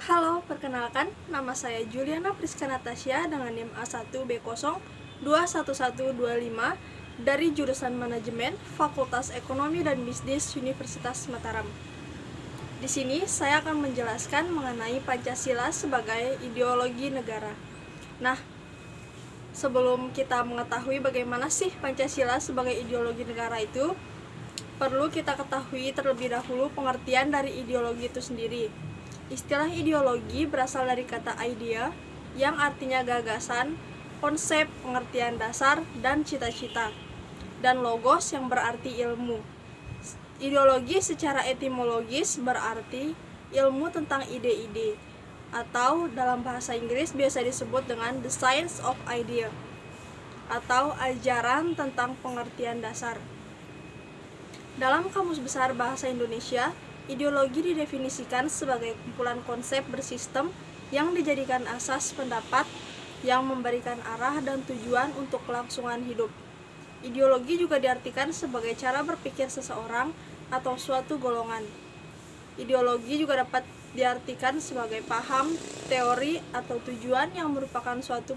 Halo, perkenalkan, nama saya Juliana Priska Natasha dengan NIM A1B0211125 dari jurusan Manajemen Fakultas Ekonomi dan Bisnis Universitas Mataram. Di sini saya akan menjelaskan mengenai Pancasila sebagai ideologi negara. Nah, sebelum kita mengetahui bagaimana sih Pancasila sebagai ideologi negara itu, perlu kita ketahui terlebih dahulu pengertian dari ideologi itu sendiri. Istilah ideologi berasal dari kata idea yang artinya gagasan, konsep, pengertian dasar, dan cita-cita. Dan logos yang berarti ilmu. Ideologi secara etimologis berarti ilmu tentang ide-ide, atau dalam bahasa Inggris biasa disebut dengan the science of idea, atau ajaran tentang pengertian dasar. Dalam Kamus Besar Bahasa Indonesia, ideologi didefinisikan sebagai kumpulan konsep bersistem yang dijadikan asas pendapat yang memberikan arah dan tujuan untuk kelangsungan hidup. Ideologi juga diartikan sebagai cara berpikir seseorang atau suatu golongan. Ideologi juga dapat diartikan sebagai paham, teori, atau tujuan yang merupakan suatu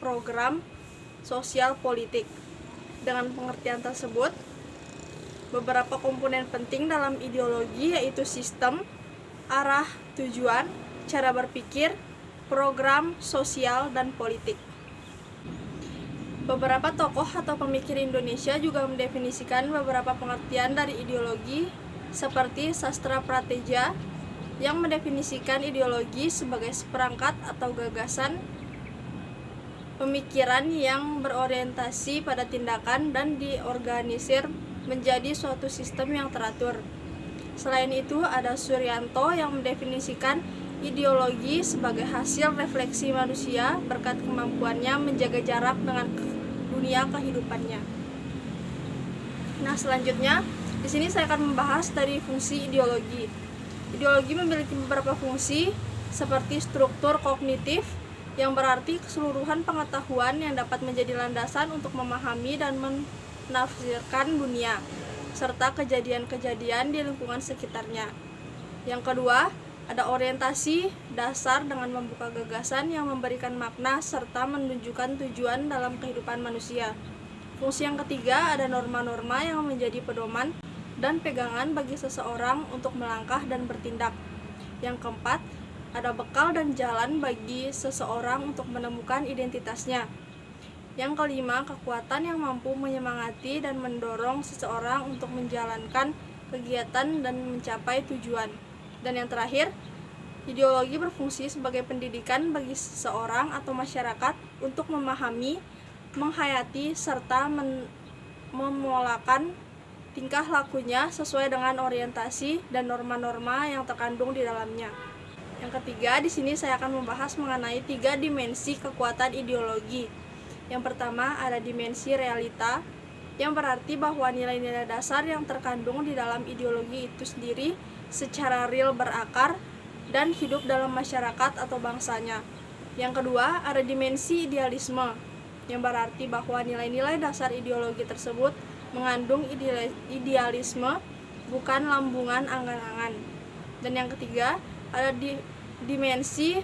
program sosial politik. Dengan pengertian tersebut, beberapa komponen penting dalam ideologi yaitu sistem, arah, tujuan, cara berpikir, program, sosial, dan politik. Beberapa tokoh atau pemikir Indonesia juga mendefinisikan beberapa pengertian dari ideologi seperti Sastra Prateja yang mendefinisikan ideologi sebagai seperangkat atau gagasan pemikiran yang berorientasi pada tindakan dan diorganisir menjadi suatu sistem yang teratur. Selain itu, ada Suryanto yang mendefinisikan ideologi sebagai hasil refleksi manusia berkat kemampuannya menjaga jarak dengan dunia kehidupannya. Nah, selanjutnya di sini saya akan membahas dari fungsi ideologi. Ideologi memiliki beberapa fungsi seperti struktur kognitif yang berarti keseluruhan pengetahuan yang dapat menjadi landasan untuk memahami dan menafsirkan dunia serta kejadian-kejadian di lingkungan sekitarnya. Yang kedua, ada orientasi dasar dengan membuka gagasan yang memberikan makna serta menunjukkan tujuan dalam kehidupan manusia. Fungsi yang ketiga, ada norma-norma yang menjadi pedoman dan pegangan bagi seseorang untuk melangkah dan bertindak. Yang keempat, ada bekal dan jalan bagi seseorang untuk menemukan identitasnya. Yang kelima, kekuatan yang mampu menyemangati dan mendorong seseorang untuk menjalankan kegiatan dan mencapai tujuan. Dan yang terakhir, ideologi berfungsi sebagai pendidikan bagi seseorang atau masyarakat untuk memahami, menghayati, serta memolakan tingkah lakunya sesuai dengan orientasi dan norma-norma yang terkandung di dalamnya. Yang ketiga, di sini saya akan membahas mengenai 3 dimensi kekuatan ideologi. Yang pertama, ada dimensi realita, yang berarti bahwa nilai-nilai dasar yang terkandung di dalam ideologi itu sendiri secara real berakar dan hidup dalam masyarakat atau bangsanya. Yang kedua, ada dimensi idealisme, yang berarti bahwa nilai-nilai dasar ideologi tersebut mengandung idealisme, bukan lambungan angan-angan. Dan yang ketiga, ada dimensi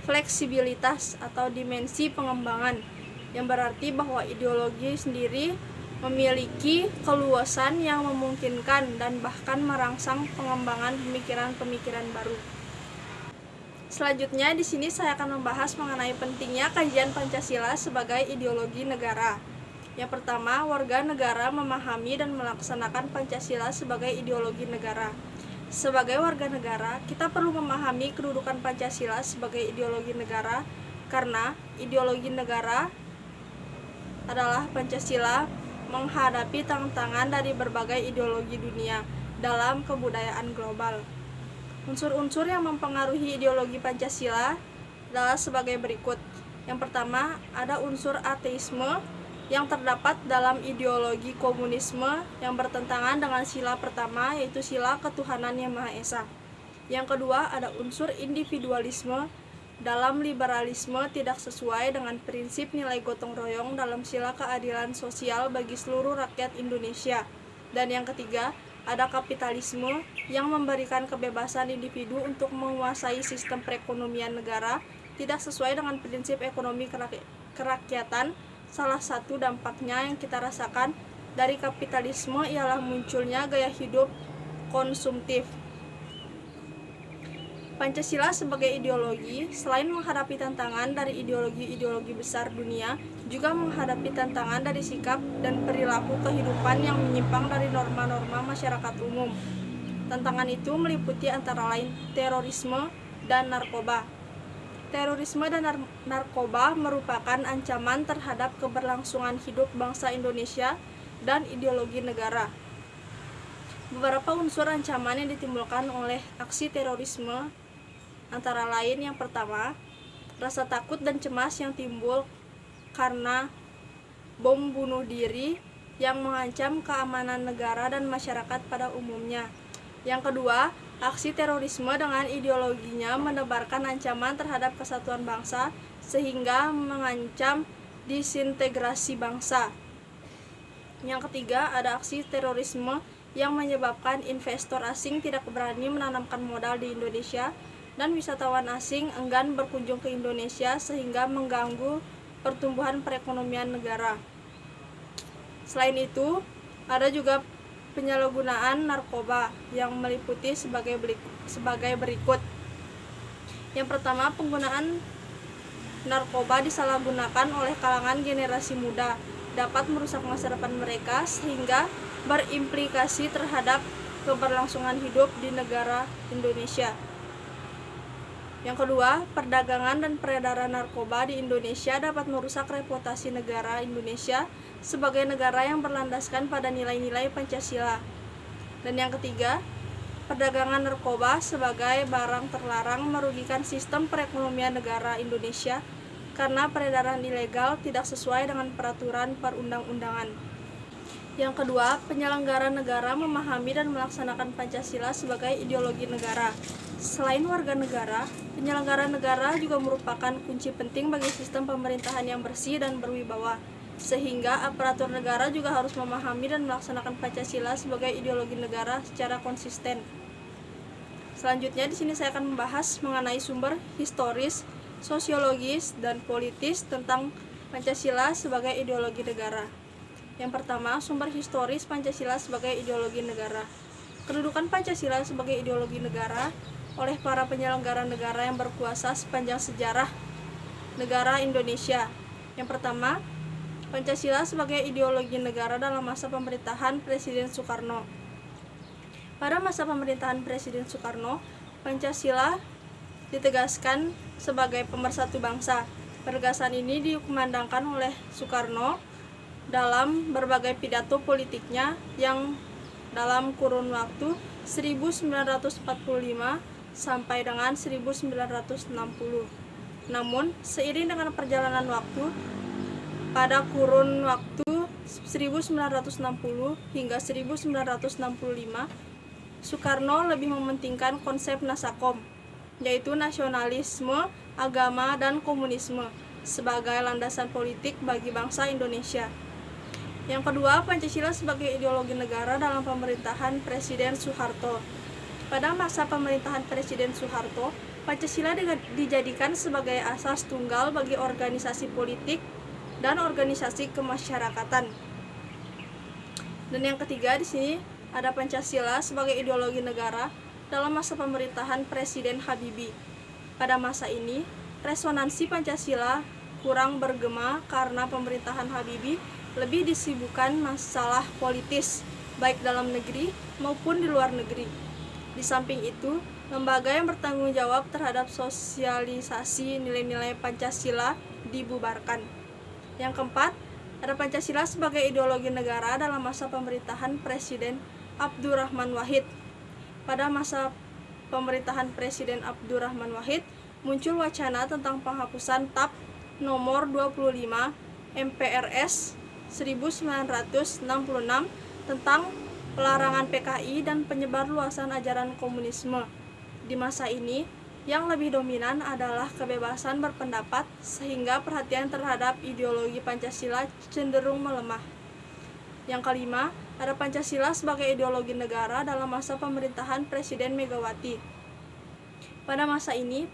fleksibilitas atau dimensi pengembangan, yang berarti bahwa ideologi sendiri memiliki keluasan yang memungkinkan dan bahkan merangsang pengembangan pemikiran-pemikiran baru. Selanjutnya di sini saya akan membahas mengenai pentingnya kajian Pancasila sebagai ideologi negara. Yang pertama, warga negara memahami dan melaksanakan Pancasila sebagai ideologi negara. Sebagai warga negara, kita perlu memahami kedudukan Pancasila sebagai ideologi negara karena ideologi negara adalah Pancasila menghadapi tantangan dari berbagai ideologi dunia dalam kebudayaan global. Unsur-unsur yang mempengaruhi ideologi Pancasila adalah sebagai berikut. Yang pertama, ada unsur ateisme yang terdapat dalam ideologi komunisme yang bertentangan dengan sila pertama, yaitu sila ketuhanan yang Maha Esa. Yang kedua, ada unsur individualisme dalam liberalisme tidak sesuai dengan prinsip nilai gotong royong dalam sila keadilan sosial bagi seluruh rakyat Indonesia. Dan yang ketiga, ada kapitalisme yang memberikan kebebasan individu untuk menguasai sistem perekonomian negara tidak sesuai dengan prinsip ekonomi kerakyatan. Salah satu dampaknya yang kita rasakan dari kapitalisme ialah munculnya gaya hidup konsumtif. Pancasila sebagai ideologi, selain menghadapi tantangan dari ideologi-ideologi besar dunia, juga menghadapi tantangan dari sikap dan perilaku kehidupan yang menyimpang dari norma-norma masyarakat umum. Tantangan itu meliputi antara lain terorisme dan narkoba. Terorisme dan narkoba merupakan ancaman terhadap keberlangsungan hidup bangsa Indonesia dan ideologi negara. Beberapa unsur ancaman yang ditimbulkan oleh aksi terorisme antara lain yang pertama, rasa takut dan cemas yang timbul karena bom bunuh diri yang mengancam keamanan negara dan masyarakat pada umumnya. Yang kedua, aksi terorisme dengan ideologinya menebarkan ancaman terhadap kesatuan bangsa sehingga mengancam disintegrasi bangsa. Yang ketiga, ada aksi terorisme yang menyebabkan investor asing tidak berani menanamkan modal di Indonesia dan wisatawan asing enggan berkunjung ke Indonesia sehingga mengganggu pertumbuhan perekonomian negara. Selain itu, ada juga penyalahgunaan narkoba yang meliputi sebagai berikut. Yang pertama, penggunaan narkoba disalahgunakan oleh kalangan generasi muda dapat merusak masa depan mereka sehingga berimplikasi terhadap keberlangsungan hidup di negara Indonesia. Yang kedua, perdagangan dan peredaran narkoba di Indonesia dapat merusak reputasi negara Indonesia sebagai negara yang berlandaskan pada nilai-nilai Pancasila. Dan yang ketiga, perdagangan narkoba sebagai barang terlarang merugikan sistem perekonomian negara Indonesia karena peredaran ilegal tidak sesuai dengan peraturan perundang-undangan. Yang kedua, penyelenggara negara memahami dan melaksanakan Pancasila sebagai ideologi negara. Selain warga negara, penyelenggara negara juga merupakan kunci penting bagi sistem pemerintahan yang bersih dan berwibawa, sehingga aparatur negara juga harus memahami dan melaksanakan Pancasila sebagai ideologi negara secara konsisten. Selanjutnya di sini saya akan membahas mengenai sumber historis, sosiologis, dan politis tentang Pancasila sebagai ideologi negara. Yang pertama, sumber historis Pancasila sebagai ideologi negara. Kedudukan Pancasila sebagai ideologi negara oleh para penyelenggara negara yang berkuasa sepanjang sejarah negara Indonesia. Yang pertama, Pancasila sebagai ideologi negara dalam masa pemerintahan Presiden Soekarno. Pada masa pemerintahan Presiden Soekarno, Pancasila ditegaskan sebagai pemersatu bangsa. Penegasan ini dikumandangkan oleh Soekarno dalam berbagai pidato politiknya yang dalam kurun waktu 1945 sampai dengan 1960. Namun, seiring dengan perjalanan waktu, pada kurun waktu 1960 hingga 1965, Soekarno lebih mementingkan konsep Nasakom, yaitu nasionalisme, agama, dan komunisme sebagai landasan politik bagi bangsa Indonesia. Yang kedua, Pancasila sebagai ideologi negara dalam pemerintahan Presiden Soeharto. Pada masa pemerintahan Presiden Soeharto, Pancasila dijadikan sebagai asas tunggal bagi organisasi politik dan organisasi kemasyarakatan. Dan yang ketiga di sini ada Pancasila sebagai ideologi negara dalam masa pemerintahan Presiden Habibie. Pada masa ini, resonansi Pancasila kurang bergema karena pemerintahan Habibie lebih disibukkan masalah politis, baik dalam negeri maupun di luar negeri. Di samping itu, lembaga yang bertanggung jawab terhadap sosialisasi nilai-nilai Pancasila dibubarkan. Yang keempat, ada Pancasila sebagai ideologi negara dalam masa pemerintahan Presiden Abdurrahman Wahid. Pada masa pemerintahan Presiden Abdurrahman Wahid, muncul wacana tentang penghapusan TAP nomor 25 MPRS 1966 tentang pelarangan PKI dan penyebarluasan ajaran komunisme. Di masa ini, yang lebih dominan adalah kebebasan berpendapat sehingga perhatian terhadap ideologi Pancasila cenderung melemah. Yang kelima, Ada Pancasila sebagai ideologi negara dalam masa pemerintahan Presiden Megawati. Pada masa ini,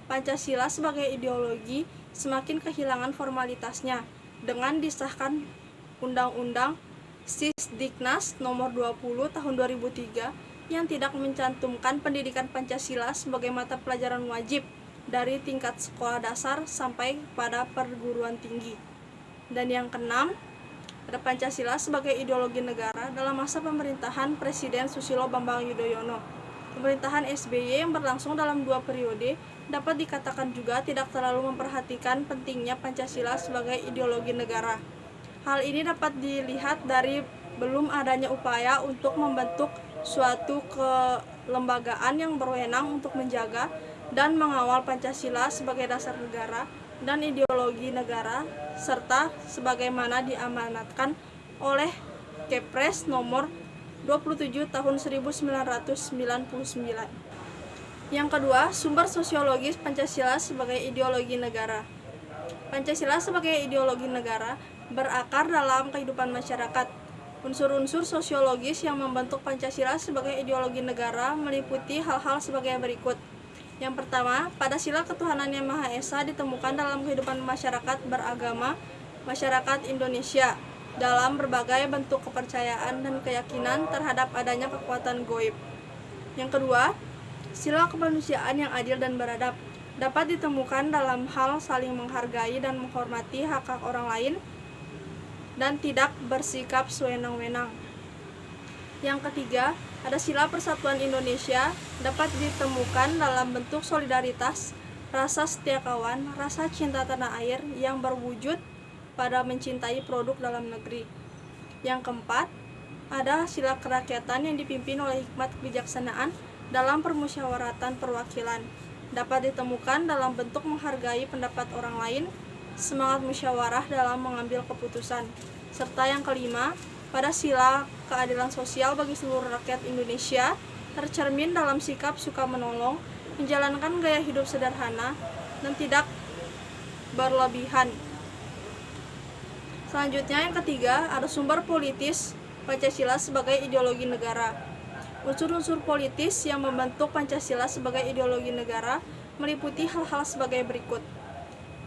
Pancasila sebagai ideologi semakin kehilangan formalitasnya dengan disahkan Undang-Undang Sisdiknas Nomor 20 Tahun 2003 yang tidak mencantumkan pendidikan Pancasila sebagai mata pelajaran wajib dari tingkat sekolah dasar sampai pada perguruan tinggi. Dan yang keenam, ada Pancasila sebagai ideologi negara dalam masa pemerintahan Presiden Susilo Bambang Yudhoyono. Pemerintahan SBY yang berlangsung dalam 2 periode dapat dikatakan juga tidak terlalu memperhatikan pentingnya Pancasila sebagai ideologi negara. Hal ini dapat dilihat dari belum adanya upaya untuk membentuk suatu kelembagaan yang berwenang untuk menjaga dan mengawal Pancasila sebagai dasar negara dan ideologi negara, serta sebagaimana diamanatkan oleh Kepres nomor 27 tahun 1999. Yang kedua, sumber sosiologis Pancasila sebagai ideologi negara. Pancasila sebagai ideologi negara berakar dalam kehidupan masyarakat. Unsur-unsur sosiologis yang membentuk Pancasila sebagai ideologi negara meliputi hal-hal sebagai berikut. Yang pertama, pada sila ketuhanan yang Maha Esa ditemukan dalam kehidupan masyarakat beragama masyarakat Indonesia dalam berbagai bentuk kepercayaan dan keyakinan terhadap adanya kekuatan gaib. Yang kedua, sila kemanusiaan yang adil dan beradab dapat ditemukan dalam hal saling menghargai dan menghormati hak-hak orang lain dan tidak bersikap sewenang-wenang. Yang ketiga, ada sila persatuan Indonesia dapat ditemukan dalam bentuk solidaritas, rasa setia kawan, rasa cinta tanah air yang berwujud pada mencintai produk dalam negeri. Yang keempat, ada sila kerakyatan yang dipimpin oleh hikmat kebijaksanaan dalam permusyawaratan perwakilan. Dapat ditemukan dalam bentuk menghargai pendapat orang lain, semangat musyawarah dalam mengambil keputusan. Serta yang kelima, pada sila keadilan sosial bagi seluruh rakyat Indonesia tercermin dalam sikap suka menolong, menjalankan gaya hidup sederhana, dan tidak berlebihan. Selanjutnya yang ketiga, ada sumber politis Pancasila sebagai ideologi negara. Unsur-unsur politis yang membentuk Pancasila sebagai ideologi negara meliputi hal-hal sebagai berikut.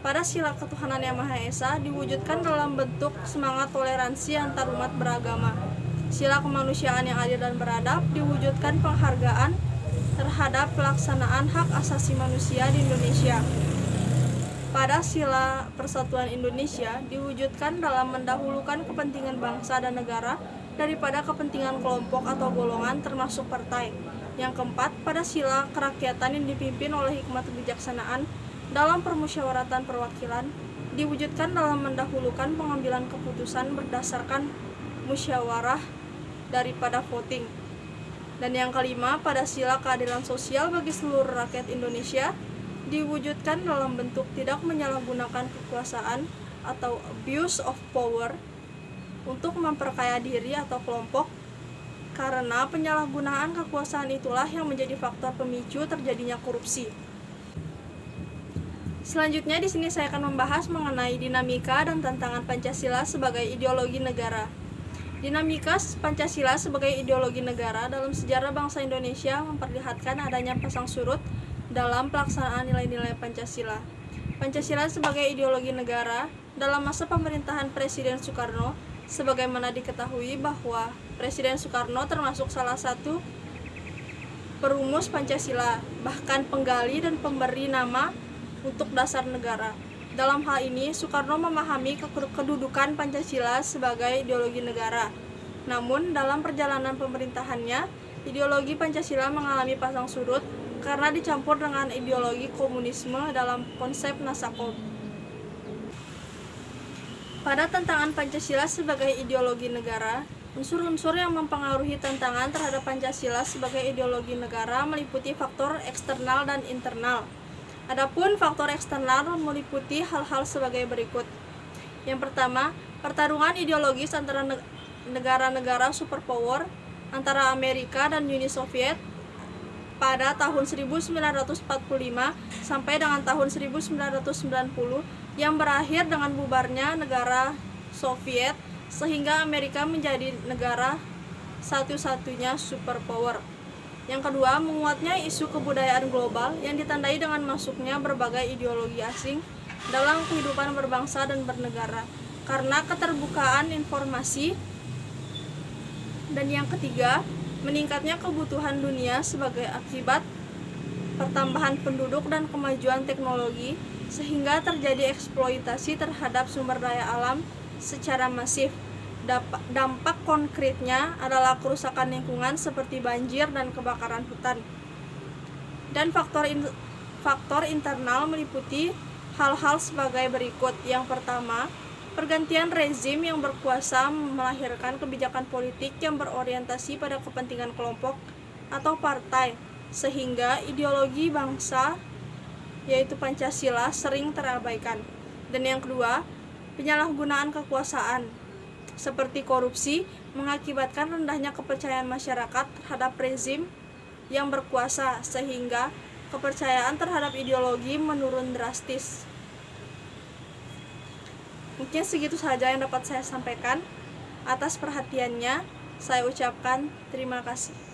Pada sila ketuhanan yang Maha Esa diwujudkan dalam bentuk semangat toleransi antar umat beragama. Sila kemanusiaan yang adil dan beradab diwujudkan penghargaan terhadap pelaksanaan hak asasi manusia di Indonesia. Pada sila persatuan Indonesia diwujudkan dalam mendahulukan kepentingan bangsa dan negara daripada kepentingan kelompok atau golongan termasuk partai. Yang keempat, pada sila kerakyatan yang dipimpin oleh hikmat kebijaksanaan dalam permusyawaratan perwakilan diwujudkan dalam mendahulukan pengambilan keputusan berdasarkan musyawarah daripada voting. Dan yang kelima, pada sila keadilan sosial bagi seluruh rakyat Indonesia diwujudkan dalam bentuk tidak menyalahgunakan kekuasaan atau abuse of power untuk memperkaya diri atau kelompok, karena penyalahgunaan kekuasaan itulah yang menjadi faktor pemicu terjadinya korupsi. Selanjutnya di sini saya akan membahas mengenai dinamika dan tantangan Pancasila sebagai ideologi negara. Dinamika Pancasila sebagai ideologi negara dalam sejarah bangsa Indonesia memperlihatkan adanya pasang surut dalam pelaksanaan nilai-nilai Pancasila. Pancasila sebagai ideologi negara dalam masa pemerintahan Presiden Soekarno, sebagaimana diketahui bahwa Presiden Soekarno termasuk salah satu perumus Pancasila, bahkan penggali dan pemberi nama untuk dasar negara. Dalam hal ini, Soekarno memahami kedudukan Pancasila sebagai ideologi negara. Namun, dalam perjalanan pemerintahannya, ideologi Pancasila mengalami pasang surut karena dicampur dengan ideologi komunisme dalam konsep Nasakov. Pada tantangan Pancasila sebagai ideologi negara, unsur-unsur yang mempengaruhi tantangan terhadap Pancasila sebagai ideologi negara meliputi faktor eksternal dan internal. Adapun faktor eksternal meliputi hal-hal sebagai berikut. Yang pertama, pertarungan ideologis antara negara-negara superpower antara Amerika dan Uni Soviet pada tahun 1945 sampai dengan tahun 1990 yang berakhir dengan bubarnya negara Soviet sehingga Amerika menjadi negara satu-satunya superpower. Yang kedua, menguatnya isu kebudayaan global yang ditandai dengan masuknya berbagai ideologi asing dalam kehidupan berbangsa dan bernegara karena keterbukaan informasi. Dan yang ketiga, meningkatnya kebutuhan dunia sebagai akibat pertambahan penduduk dan kemajuan teknologi sehingga terjadi eksploitasi terhadap sumber daya alam secara masif. Dampak konkretnya adalah kerusakan lingkungan seperti banjir dan kebakaran hutan. Dan faktor internal meliputi hal-hal sebagai berikut. Yang pertama, pergantian rezim yang berkuasa melahirkan kebijakan politik yang berorientasi pada kepentingan kelompok atau partai, sehingga ideologi bangsa yaitu Pancasila sering terabaikan. Dan yang kedua, penyalahgunaan kekuasaan seperti korupsi mengakibatkan rendahnya kepercayaan masyarakat terhadap rezim yang berkuasa sehingga kepercayaan terhadap ideologi menurun drastis. Mungkin segitu saja yang dapat saya sampaikan. Atas perhatiannya, saya ucapkan terima kasih.